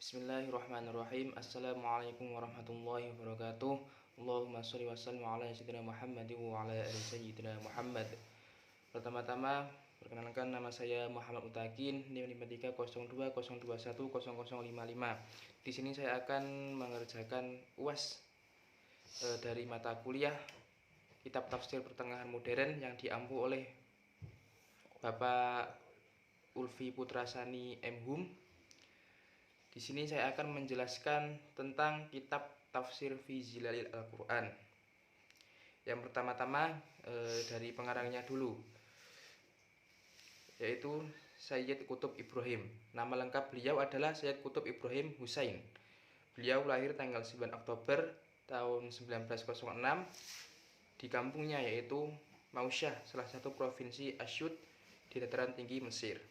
Bismillahirrahmanirrahim. Assalamualaikum warahmatullahi wabarakatuh. Allahumma sholli wa sallim ala sayyidina Muhammad wa ala ali sayyidina Muhammad. Pertama-tama, perkenalkan nama saya Muhammad Mutakin, NIM 53020210055. Di sini saya akan mengerjakan UAS dari mata kuliah Kitab Tafsir Pertengahan Modern yang diampu oleh Bapak Ulfi Putrasani M.Hum. Di sini saya akan menjelaskan tentang kitab Tafsir fi Zilalil Al-Quran. Yang pertama-tama dari pengarangnya dulu, yaitu Sayyid Qutb Ibrahim. Nama lengkap beliau adalah Sayyid Qutb Ibrahim Husain. Beliau lahir tanggal 9 Oktober tahun 1906 di kampungnya, yaitu Mausyah, salah satu provinsi Asyut di dataran tinggi Mesir.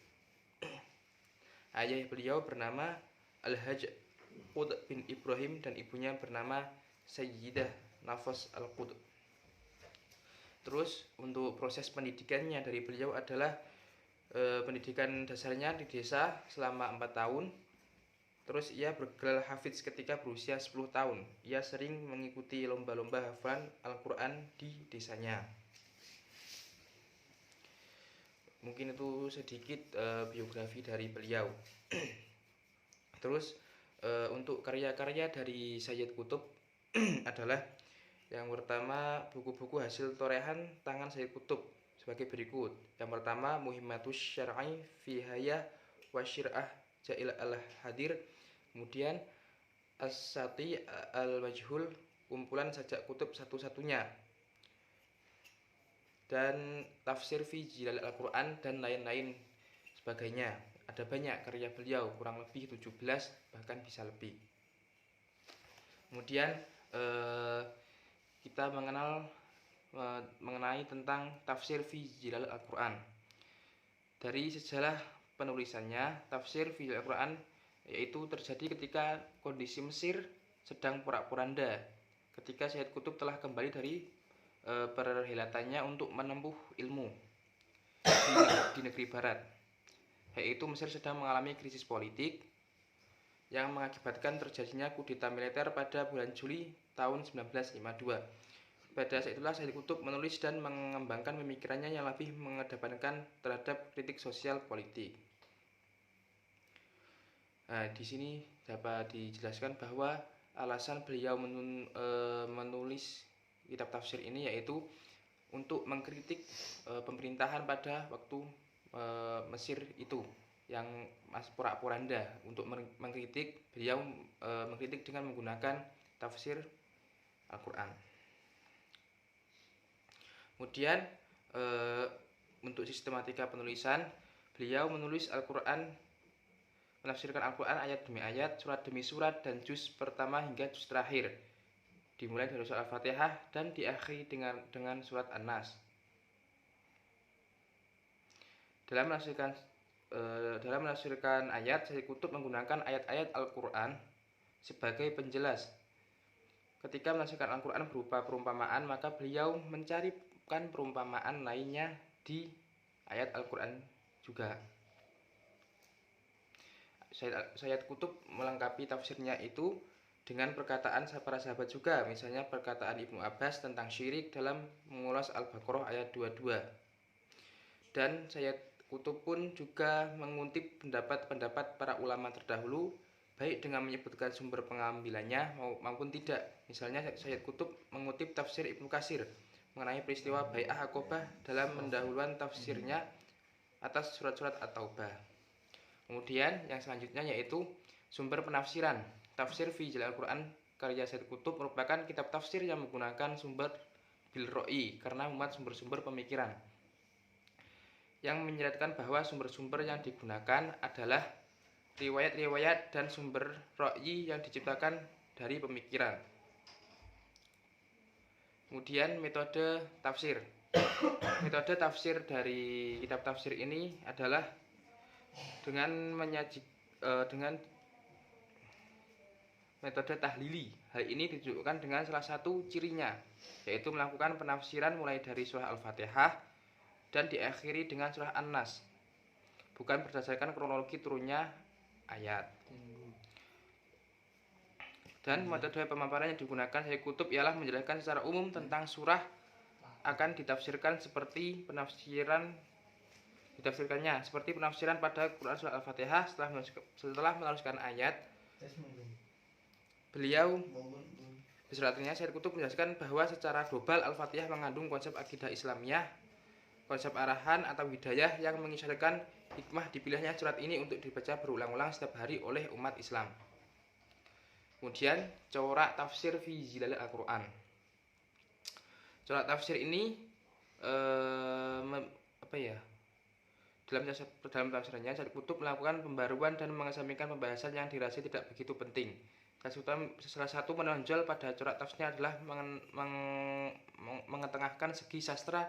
Ayah beliau bernama Al-Hajj Qutb bin Ibrahim dan ibunya bernama Sayyidah Nafas Al-Qutb. Terus untuk proses pendidikannya dari beliau adalah pendidikan dasarnya di desa selama 4 tahun. Terus ia bergelar hafiz ketika berusia 10 tahun. Ia sering mengikuti lomba-lomba hafalan Al-Quran di desanya. Mungkin itu sedikit biografi dari beliau. Terus untuk karya-karya dari Sayyid Qutb adalah yang pertama buku-buku hasil torehan tangan Sayyid Qutb sebagai berikut. Yang pertama Muhimmatus Syar'i fi Hayah wa Syir'ah Ja'il al-Hadir. Kemudian As-Sati al-Majhul, kumpulan sajak kutub satu-satunya. Dan Tafsir fi Zilalil Al-Quran dan lain-lain sebagainya. Ada banyak karya beliau, kurang lebih 17 bahkan bisa lebih. Kemudian kita mengenai tentang Tafsir fi Zilalil Al-Quran. Dari sejarah penulisannya, Tafsir fi Zilalil Al-Quran yaitu terjadi ketika kondisi Mesir sedang porak-poranda, ketika Sayyid Qutb telah kembali dari perhelatannya untuk menempuh ilmu di negeri barat, yaitu Mesir sedang mengalami krisis politik yang mengakibatkan terjadinya kudeta militer pada bulan Juli tahun 1952. Pada saat itulah Sayyid Qutb menulis dan mengembangkan pemikirannya yang lebih mengedepankan terhadap kritik sosial politik. Nah, di sini dapat dijelaskan bahwa alasan beliau menulis kitab tafsir ini yaitu untuk mengkritik pemerintahan pada waktu Mesir itu yang porak-poranda. Untuk mengkritik, beliau mengkritik dengan menggunakan tafsir Al-Quran. Kemudian untuk sistematika penulisan, beliau menulis Al-Quran, menafsirkan Al-Quran ayat demi ayat, surat demi surat, dan juz pertama hingga juz terakhir, dimulai dari surat Al-Fatihah dan diakhiri dengan surat An-Nas. Dalam menafsirkan ayat, Sayyid Qutb menggunakan ayat-ayat Al-Quran sebagai penjelas. Ketika menafsirkan Al-Quran berupa perumpamaan, maka beliau mencarikan perumpamaan lainnya di ayat Al-Quran juga. Sayyid Qutb melengkapi tafsirnya itu dengan perkataan para sahabat juga, misalnya perkataan Ibnu Abbas tentang syirik dalam mengulas Al-Baqarah ayat 22. Dan Sayyid Qutb pun juga mengutip pendapat-pendapat para ulama terdahulu, baik dengan menyebutkan sumber pengambilannya maupun tidak. Misalnya Sayyid Qutb mengutip tafsir Ibnu Katsir mengenai peristiwa Bai'ah Aqabah dalam pendahuluan tafsirnya atas surat-surat At-Taubah. Kemudian yang selanjutnya yaitu sumber penafsiran. Tafsir fi Zilalil Al-Quran karya Sayyid Qutb merupakan kitab tafsir yang menggunakan sumber bil ro'i karena memuat sumber-sumber pemikiran, yang menyeratkan bahwa sumber-sumber yang digunakan adalah riwayat-riwayat dan sumber ro'i yang diciptakan dari pemikiran. Kemudian metode tafsir. Metode tafsir dari kitab tafsir ini adalah dengan metode tahlili. Hal ini ditunjukkan dengan salah satu cirinya, yaitu melakukan penafsiran mulai dari surah Al-Fatihah dan diakhiri dengan surah An-Nas, bukan berdasarkan kronologi turunnya ayat. Dan metode pemaparan yang digunakan Sayyid Qutb ialah menjelaskan secara umum tentang surah akan ditafsirkannya seperti penafsiran pada Quran Surah Al-Fatihah. Setelah meneruskan ayat, beliau besertanya Sayyid Qutb menjelaskan bahwa secara global Al-Fatihah mengandung konsep akidah Islamiyah, konsep arahan atau hidayah yang mengisyaratkan hikmah dipilihnya surat ini untuk dibaca berulang-ulang setiap hari oleh umat Islam. Kemudian corak tafsir fi zilalil Al-Quran. Corak tafsir ini dalam tafsirannya Sayyid Qutb melakukan pembaruan dan mengesampingkan pembahasan yang dirasa tidak begitu penting. Salah satu menonjol pada corak tafsirnya adalah mengetengahkan segi sastra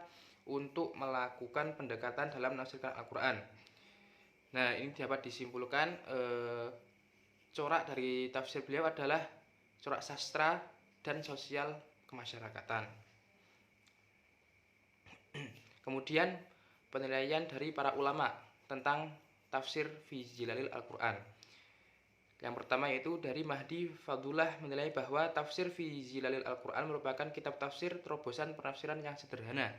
untuk melakukan pendekatan dalam menafsirkan Al-Quran. Nah, ini dapat disimpulkan corak dari tafsir beliau adalah corak sastra dan sosial kemasyarakatan. Kemudian penilaian dari para ulama tentang tafsir fi zilalil Al-Quran. Yang pertama yaitu dari Mahdi Fadullah menilai bahwa tafsir fi zilalil Al-Quran merupakan kitab tafsir terobosan penafsiran yang sederhana.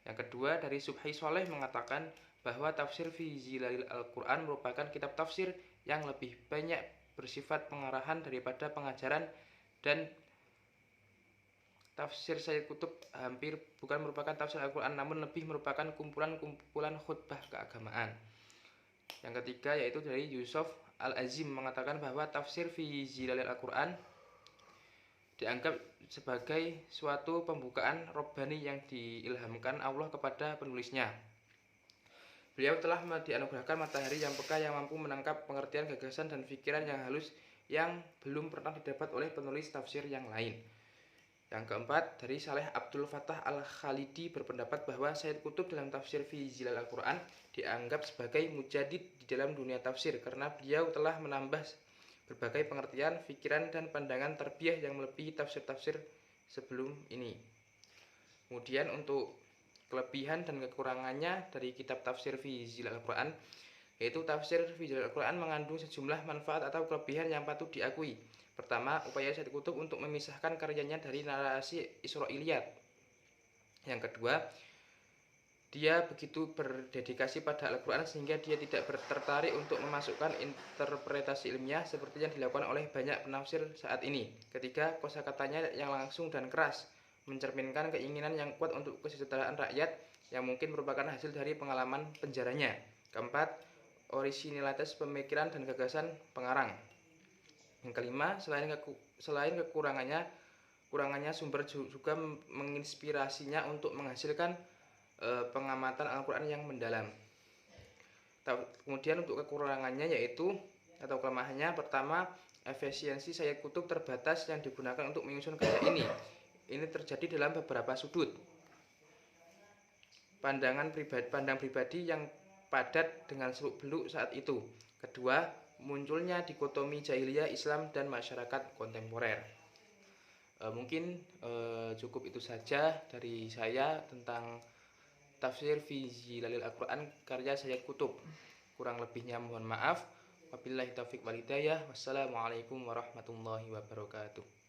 Yang kedua dari Subhi Soleh mengatakan bahwa tafsir fi zilalil Al-Quran merupakan kitab tafsir yang lebih banyak bersifat pengarahan daripada pengajaran, dan tafsir Sayyid Qutb hampir bukan merupakan tafsir Al-Quran namun lebih merupakan kumpulan khutbah keagamaan. Yang ketiga yaitu dari Yusuf Al-Azim mengatakan bahwa tafsir fi zilalil Al-Quran dianggap sebagai suatu pembukaan robbani yang diilhamkan Allah kepada penulisnya. Beliau telah dianugerahkan matahari yang peka yang mampu menangkap pengertian, gagasan, dan pikiran yang halus yang belum pernah didapat oleh penulis tafsir yang lain. Yang keempat, dari Saleh Abdul Fattah Al-Khalidi berpendapat bahwa Sayyid Qutb dalam tafsir fi zilal Al-Quran dianggap sebagai mujadid di dalam dunia tafsir karena beliau telah menambah berbagai pengertian, pikiran, dan pandangan tarbiyah yang melebihi tafsir-tafsir sebelum ini. Kemudian untuk kelebihan dan kekurangannya dari kitab tafsir fi zilal Al-Quran, yaitu tafsir fi zilal Al-Quran mengandung sejumlah manfaat atau kelebihan yang patut diakui. Pertama, upaya Sayyid Qutb untuk memisahkan karyanya dari narasi Israiliyat. Yang kedua, dia begitu berdedikasi pada Al-Quran sehingga dia tidak tertarik untuk memasukkan interpretasi ilmiah seperti yang dilakukan oleh banyak penafsir saat ini. Ketiga, kosakatanya yang langsung dan keras mencerminkan keinginan yang kuat untuk kesejahteraan rakyat yang mungkin merupakan hasil dari pengalaman penjaranya. Keempat, orisinilitas pemikiran dan gagasan pengarang. Yang kelima, selain kekurangannya sumber juga menginspirasinya untuk menghasilkan pengamatan Al-Quran yang mendalam. Kemudian untuk kekurangannya yaitu atau kelemahannya, pertama, efisiensi Sayyid Qutb terbatas yang digunakan untuk menyusun karya ini. Ini terjadi dalam beberapa sudut. Pandang pribadi yang padat dengan seluk-beluk saat itu. Kedua, munculnya dikotomi jahiliyah Islam dan masyarakat kontemporer. Mungkin cukup itu saja dari saya tentang tafsir fi zilalil Al-Quran karya Sayyid Qutb. Kurang lebihnya mohon maaf. Wabillahi taufiq wal hidayah. Wassalamualaikum warahmatullahi wabarakatuh.